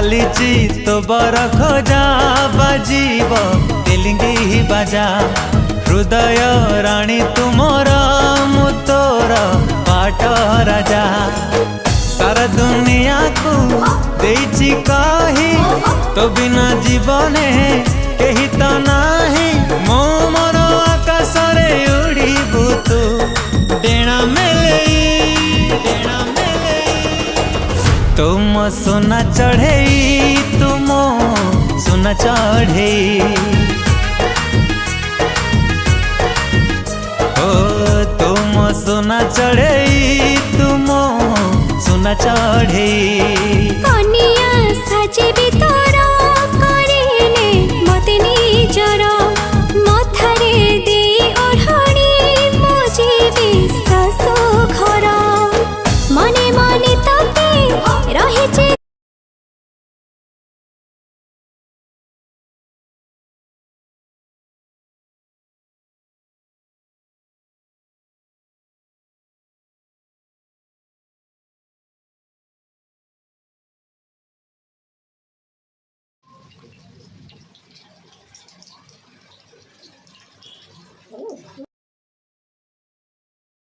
चालीची तो बर खोजा बाजीब तेलिंगी बाजा हृदय राणी तुमर मु तोर पाट राजा सारा दुनिया को देइछि कही तो बिना जीवने कही तो नाही मो मोर आकाश रे उड़ीबु तू डेणा मेले तुम सोना चढ़े तुम सोना चढ़े ओ तुम सोना चढ़े तुम सोना चढ़े।